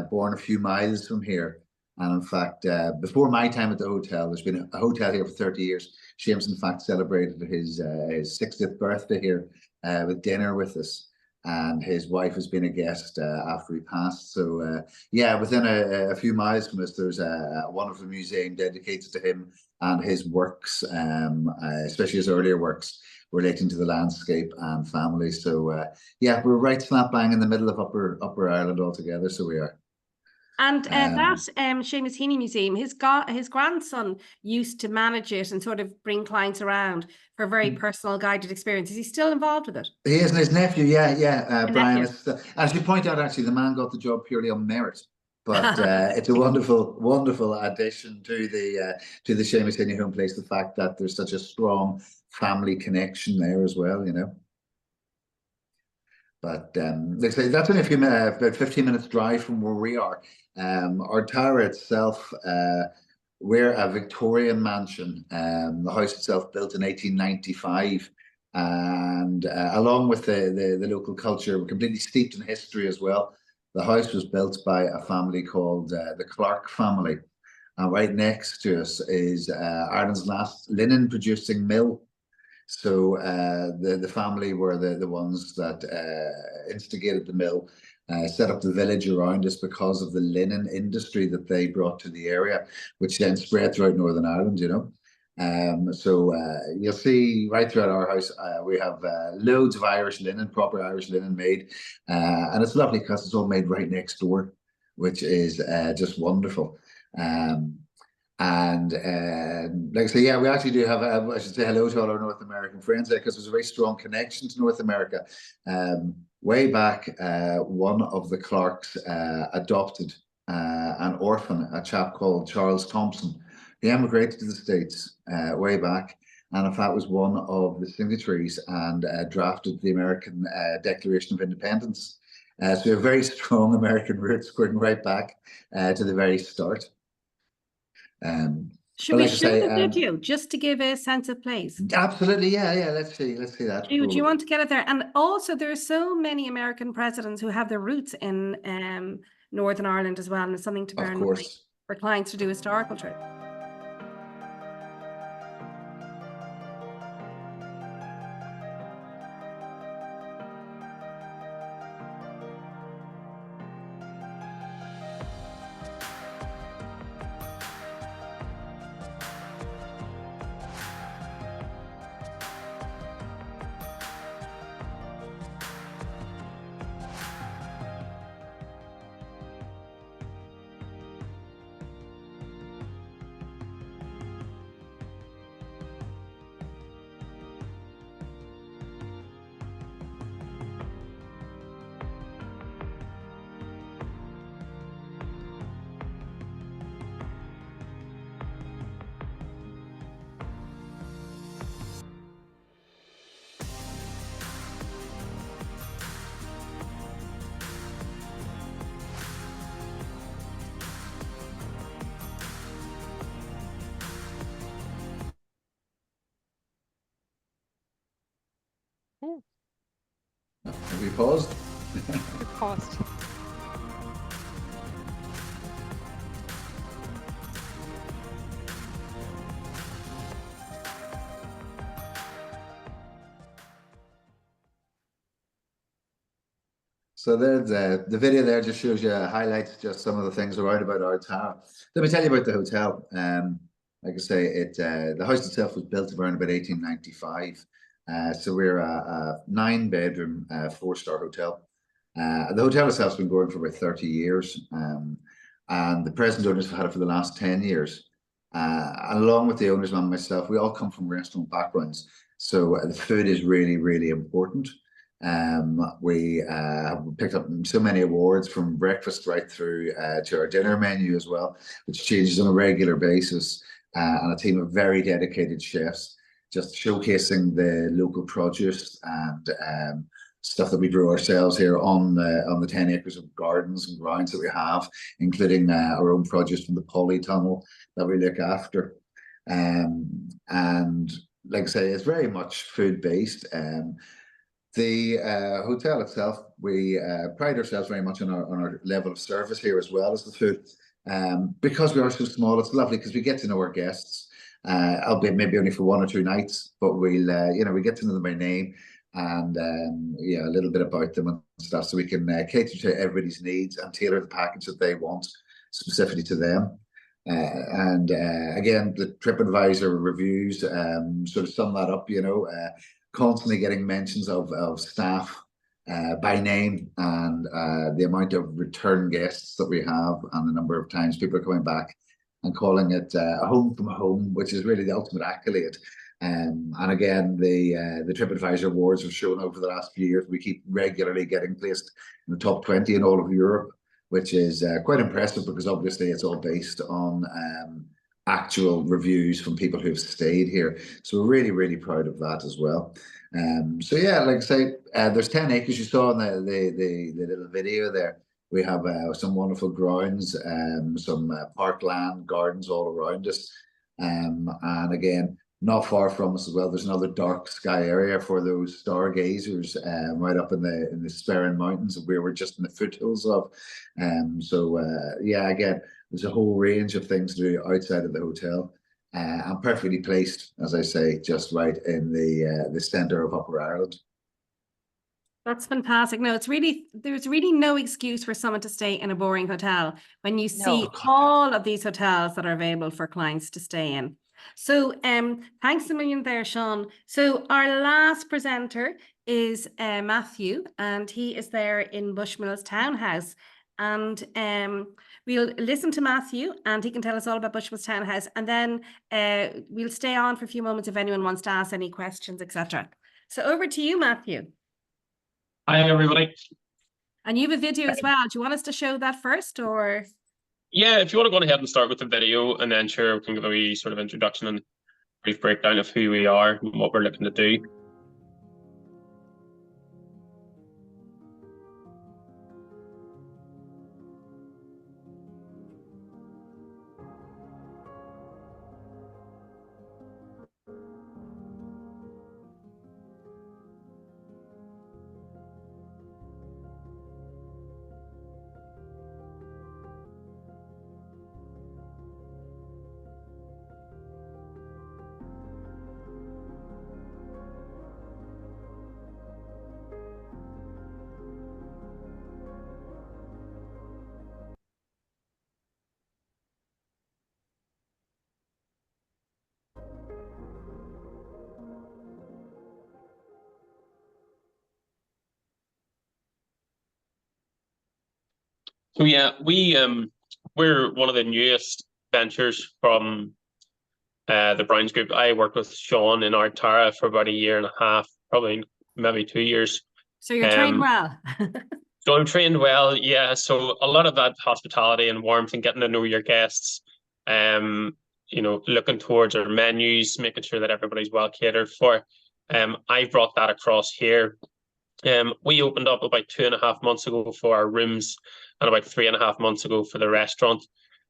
born a few miles from here. And in fact, before my time at the hotel, there's been a hotel here for 30 years. Seamus, in fact, celebrated his 60th birthday here with dinner with us. And his wife has been a guest after he passed. So yeah, within a few miles from us, there's a wonderful museum dedicated to him and his works, especially his earlier works relating to the landscape and family. So yeah, we're right slap bang in the middle of Upper Ireland altogether. So we are. And that Seamus Heaney Museum, his grandson used to manage it and sort of bring clients around for a very personal guided experience. Is he still involved with it? He is, and his nephew, Brian. As you point out, actually, the man got the job purely on merit. But it's a wonderful addition to the Seamus Heaney home place. The fact that there's such a strong family connection there as well, you know. But like I say, that's only about 15 minutes drive from where we are. Ardtara itself, we're a Victorian mansion. The house itself built in 1895, and along with the local culture, we're completely steeped in history as well. The house was built by a family called the Clark family, and right next to us is Ireland's last linen producing mill. So the family were the ones that instigated the mill, set up the village around us because of the linen industry that they brought to the area, which then spread throughout Northern Ireland, you know. So you'll see right throughout our house, we have loads of Irish linen, proper Irish linen made. And it's lovely because it's all made right next door, which is just wonderful. And like I say, yeah, we actually do have, I should say hello to all our North American friends there, because there's a very strong connection to North America. Way back, one of the Clarks adopted an orphan, a chap called Charles Thompson. He emigrated to the States way back, and in fact was one of the signatories and drafted the American Declaration of Independence. So we have very strong American roots going right back to the very start. Should we show the video just to give a sense of place? Absolutely, yeah. Let's see that. Do you want to get it there? And also, there are so many American presidents who have their roots in Northern Ireland as well, and it's something to bear in mind for clients to do a historical trip. Have we paused? We paused. So there's the video there just shows you highlights just some of the things around about Ardtara. Let me tell you about the hotel. Like I say, the house itself was built around about 1895. So we're a 9-bedroom, 4-star hotel. The hotel itself has been going for about 30 years, and the present owners have had it for the last 10 years. And along with the owners and myself, we all come from restaurant backgrounds, so the food is really, really important. We picked up so many awards, from breakfast right through to our dinner menu as well, which changes on a regular basis, and a team of very dedicated chefs, just showcasing the local produce and stuff that we grow ourselves here on the 10 acres of gardens and grounds that we have, including our own produce from the polytunnel that we look after. And like I say, it's very much food based. The hotel itself, we pride ourselves very much on our level of service here, as well as the food. Because we are so small, it's lovely because we get to know our guests, albeit maybe only for 1 or 2 nights, but we'll we get to know them by name, and a little bit about them and stuff, so we can cater to everybody's needs and tailor the package that they want specifically to them. And again, the TripAdvisor reviews sort of sum that up, constantly getting mentions of staff by name, and the amount of return guests that we have, and the number of times people are coming back and calling it a home from home, which is really the ultimate accolade. And again, the TripAdvisor awards have shown over the last few years, we keep regularly getting placed in the top 20 in all of Europe, which is quite impressive because obviously it's all based on actual reviews from people who've stayed here. So we're really, really proud of that as well. So yeah, like I say, there's 10 acres you saw in the little video there. We have some wonderful grounds, some parkland gardens all around us. And again, not far from us as well, there's another dark sky area for those stargazers right up in the Sperrin Mountains, where we're just in the foothills of. So yeah, again, there's a whole range of things to do outside of the hotel. I'm perfectly placed, as I say, just right in the centre of Upper Ireland. That's fantastic. No, there's really no excuse for someone to stay in a boring hotel when you see all of these hotels that are available for clients to stay in. So thanks a million there, Sean. So our last presenter is Matthew, and he is there in Bushmills Townhouse. And we'll listen to Matthew, and he can tell us all about Bushmills Townhouse, and then we'll stay on for a few moments if anyone wants to ask any questions, etc. So over to you, Matthew. Hi, everybody. And you have a video as well. Do you want us to show that first, or? Yeah, if you want to go ahead and start with the video, and then sure, we can give a wee sort of introduction and brief breakdown of who we are and what we're looking to do. So yeah, we're one of the newest ventures from the Browns Group. I worked with Sean in Ardtara for about 1.5 years, probably maybe 2 years. So you're trained well. So I'm trained well, yeah. So a lot of that hospitality and warmth and getting to know your guests, looking towards our menus, making sure that everybody's well catered for. I brought that across here. We opened up about 2.5 months ago for our rooms, and about 3.5 months ago for the restaurant.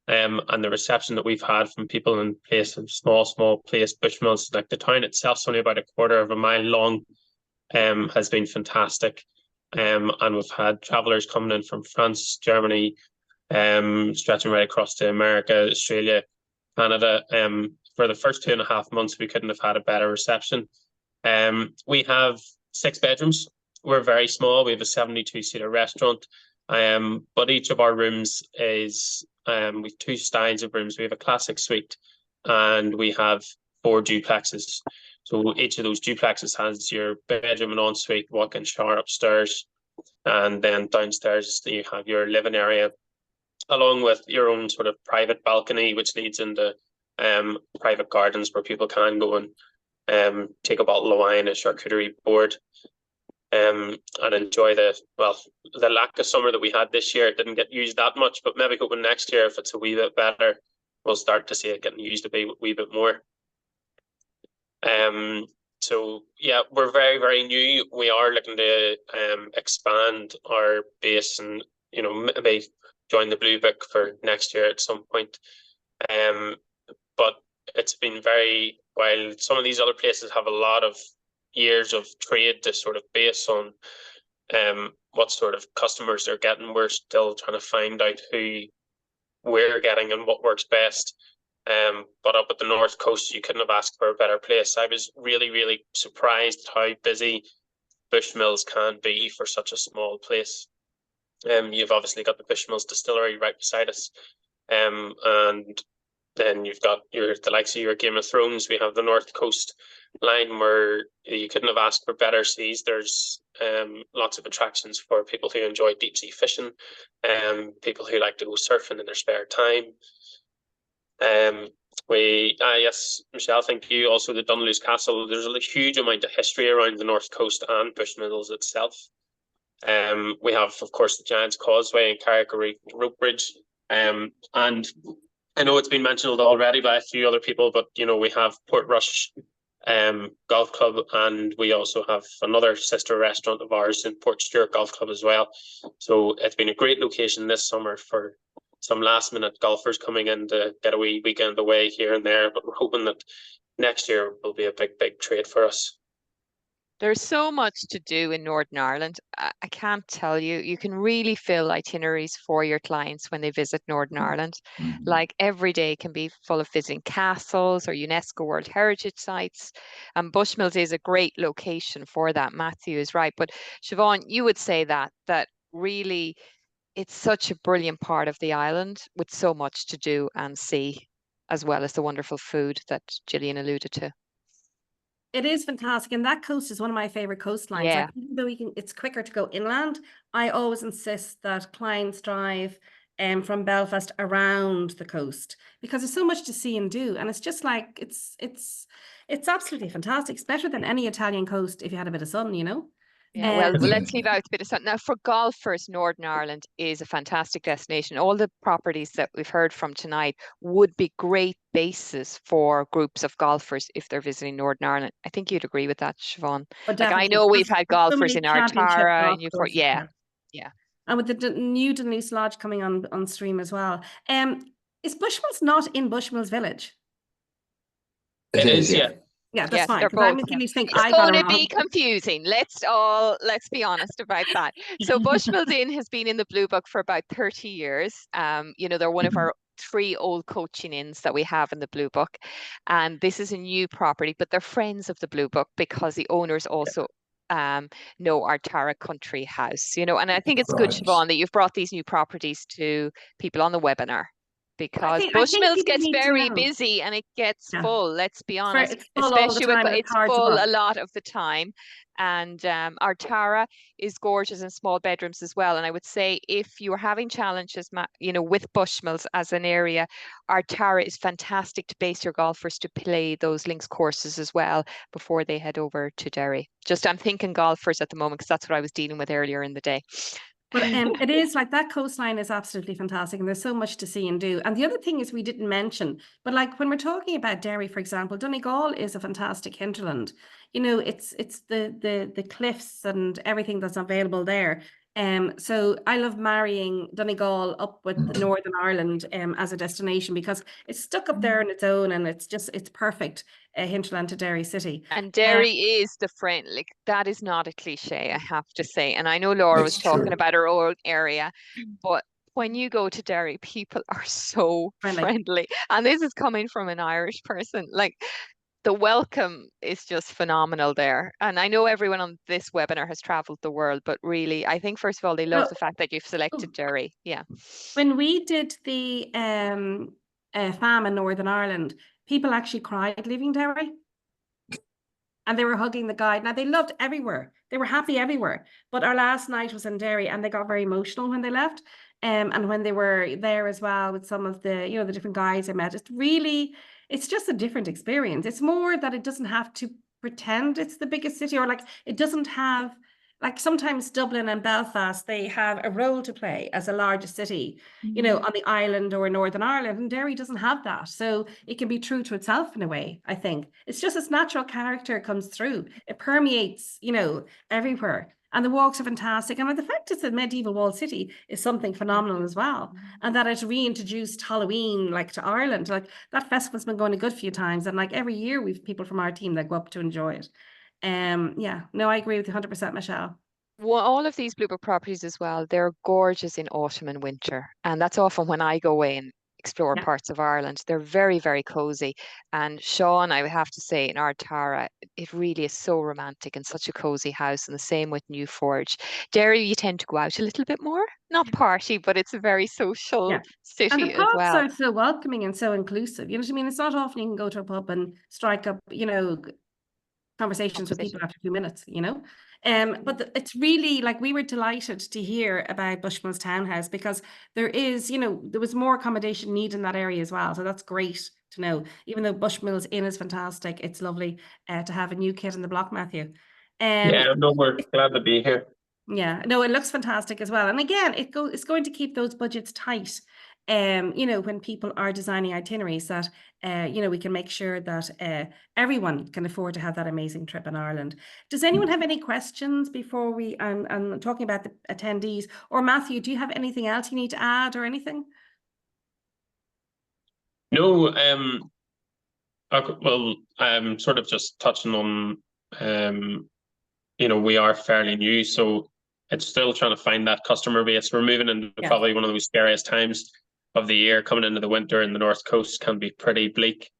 And the reception that we've had from people in places, small place, Bushmills, like the town itself's only about 1/4 mile long, has been fantastic. And we've had travellers coming in from France, Germany, stretching right across to America, Australia, Canada. For the first 2.5 months, we couldn't have had a better reception. We have 6 bedrooms. We're very small. We have a 72-seater restaurant. But each of our rooms is, we've 2 styles of rooms. We have a classic suite, and we have 4 duplexes. So each of those duplexes has your bedroom and ensuite, walk-in shower upstairs, and then downstairs you have your living area, along with your own sort of private balcony, which leads into private gardens where people can go and take a bottle of wine, a charcuterie board, and enjoy the lack of summer that we had this year. It didn't get used that much, but maybe hoping next year, if it's a wee bit better, we'll start to see it getting used a wee bit more. So yeah, we're very, very new. We are looking to expand our base and maybe join the Blue Book for next year at some point. But it's been while some of these other places have a lot of years of trade to sort of base on what sort of customers they're getting, we're still trying to find out who we're getting and what works best. But up at the North Coast, you couldn't have asked for a better place. I was really, really surprised how busy Bushmills can be for such a small place. You've obviously got the Bushmills distillery right beside us, and then you've got the likes of your Game of Thrones. We have the North Coast line where you couldn't have asked for better seas. There's lots of attractions for people who enjoy deep sea fishing, people who like to go surfing in their spare time. Yes, Michelle, thank you. Also, the Dunluce Castle. There's a huge amount of history around the North Coast and Bushmills itself. We have, of course, the Giant's Causeway and Carrick Rope Bridge. And I know it's been mentioned already by a few other people, but we have Portrush Golf Club, and we also have another sister restaurant of ours in Port Stewart Golf Club as well. So it's been a great location this summer for some last minute golfers coming in to get a wee weekend away here and there, but we're hoping that next year will be a big trade for us. There's so much to do in Northern Ireland. I can't tell you. You can really fill itineraries for your clients when they visit Northern Ireland. Like every day can be full of visiting castles or UNESCO World Heritage Sites. And Bushmills is a great location for that. Matthew is right. But Siobhan, you would say that really it's such a brilliant part of the island with so much to do and see, as well as the wonderful food that Gillian alluded to. It is fantastic, and that coast is one of my favorite coastlines. Yeah. Like, even though it's quicker to go inland, I always insist that clients drive from Belfast around the coast, because there's so much to see and do, and it's just like it's absolutely fantastic. It's better than any Italian coast if you had a bit of sun, Yeah, well, let's leave out a bit of sun. Now, for golfers, Northern Ireland is a fantastic destination. All the properties that we've heard from tonight would be great bases for groups of golfers if they're visiting Northern Ireland. I think you'd agree with that, Siobhan. But like, I know we've had golfers in Ardtara and Newforge. Yeah. And with the new Dunluce Lodge coming on stream as well. Is Bushmills not in Bushmills Village? It is, yeah. Yeah, that's fine. It's going to be confusing. Let's be honest about that. So Bushmills Inn has been in the Blue Book for about 30 years. They're one of our 3 old coaching inns that we have in the Blue Book. And this is a new property, but they're friends of the Blue Book because the owners also know Ardtara Country House. And I think it's good, Siobhan, that you've brought these new properties to people on the webinar. Because Bushmills gets very busy and it gets full, let's be honest. It's full all the time. It's full a lot of the time. And Ardtara is gorgeous in small bedrooms as well. And I would say if you are having challenges, with Bushmills as an area, Ardtara is fantastic to base your golfers to play those links courses as well before they head over to Derry. I'm thinking golfers at the moment because that's what I was dealing with earlier in the day. But it is like that coastline is absolutely fantastic, and there's so much to see and do. And the other thing is we didn't mention, but like when we're talking about Derry, for example, Donegal is a fantastic hinterland. It's the cliffs and everything that's available there. So I love marrying Donegal up with Northern Ireland as a destination because it's stuck up there on its own, and it's perfect hinterland to Derry City. And Derry is the friend, like that is not a cliche, I have to say. And I know Laura was talking about her own area, but when you go to Derry, people are so friendly. And this is coming from an Irish person. Like, the welcome is just phenomenal there. And I know everyone on this webinar has traveled the world, but really, I think, first of all, they love the fact that you've selected Derry. Yeah. When we did the FAM in Northern Ireland, people actually cried leaving Derry. And they were hugging the guide. Now, they loved everywhere. They were happy everywhere. But our last night was in Derry, and they got very emotional when they left. And when they were there as well with some of the, the different guys I met, it's just a different experience. It's more that it doesn't have to pretend it's the biggest city, or like it doesn't have, like sometimes Dublin and Belfast, they have a role to play as a largest city, on the island or in Northern Ireland, and Derry doesn't have that. So it can be true to itself in a way, I think. It's just its natural character comes through. It permeates, everywhere. And the walks are fantastic. And the fact it's a medieval walled city is something phenomenal as well. And that it reintroduced Halloween to Ireland. Like, that festival's been going a good few times. And every year we've people from our team that go up to enjoy it. I agree with you 100%, Michelle. Well, all of these Blue Book properties as well, they're gorgeous in autumn and winter. And that's often when I go away and explore parts of Ireland. They're very, very cozy. And Sean, I would have to say, in Ardtara, it really is so romantic and such a cozy house. And the same with Newforge. Derry, you tend to go out a little bit more, not party, but it's a very social city and the as well. And the pubs are so welcoming and so inclusive. You know what I mean? It's not often you can go to a pub and strike up, conversations with people after a few minutes, but it's really we were delighted to hear about Bushmills Townhouse, because there is, there was more accommodation needed in that area as well. So that's great to know. Even though Bushmills Inn is fantastic, it's lovely to have a new kid in the block, Matthew. We're glad to be here. Yeah, no, it looks fantastic as well. And again, it's going to keep those budgets tight. You know, when people are designing itineraries, that you know, we can make sure that everyone can afford to have that amazing trip in Ireland. Does anyone have any questions before we I'm talking about the attendees? Or Matthew, do you have anything else you need to add or anything? No, well, I'm sort of just touching on, you know, we are fairly new, so it's still trying to find that customer base. We're moving into probably one of those scariest times of the year. Coming into the winter in the North Coast can be pretty bleak.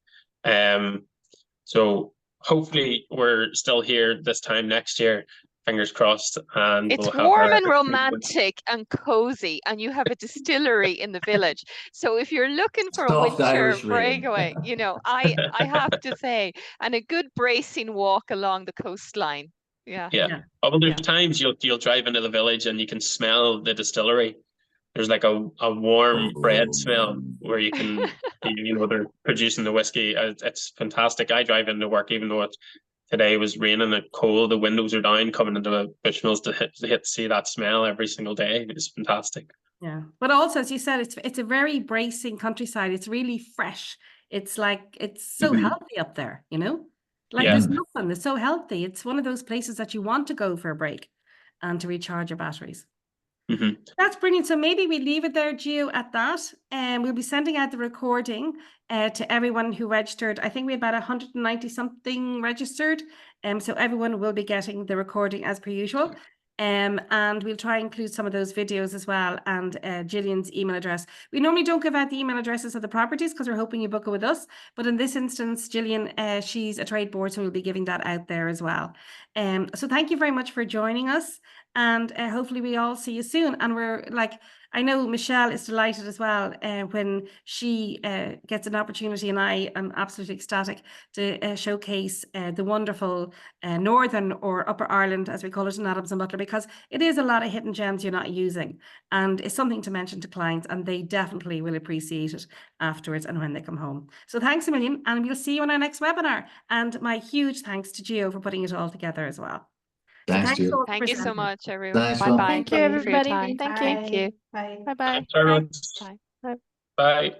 So hopefully we're still here this time next year. Fingers crossed. And it's we'll warm and romantic and cozy, and you have a distillery in the village. So if you're looking for a winter breakaway, you know, I have to say, and a good bracing walk along the coastline. Yeah. Well, there's times you'll drive into the village and you can smell the distillery. There's like a warm bread smell where you can, you know, they're producing the whiskey. It's fantastic. I drive into work even though today was raining and cold. The windows are down, coming into the Bushmills to see that smell every single day. It's fantastic. Yeah, but also, as you said, it's a very bracing countryside. It's really fresh. It's like it's so healthy up there, you know. Like there's nothing. It's so healthy. It's one of those places that you want to go for a break and to recharge your batteries. That's brilliant. So maybe we leave it there, Gio, at that. And we'll be sending out the recording to everyone who registered. I think we had about 190 something registered. So everyone will be getting the recording as per usual. And we'll try and include some of those videos as well, and Gillian's email address. We normally don't give out the email addresses of the properties because we're hoping you book it with us. But in this instance, Gillian, she's a trade board, so we'll be giving that out there as well. So thank you very much for joining us. And hopefully we all see you soon. And we're like, I know Michelle is delighted as well when she gets an opportunity, and I am absolutely ecstatic to showcase the wonderful Northern or Upper Ireland, as we call it in Adams and Butler, because it is a lot of hidden gems you're not using. And it's something to mention to clients, and they definitely will appreciate it afterwards and when they come home. So thanks a million, and we'll see you on our next webinar. And my huge thanks to Gio for putting it all together as well. Thanks, Gio. Thank you so much, everyone. Thanks, bye-bye. Thank you, everybody. Thank you. Thank you. Bye-bye. Bye. Bye. Bye.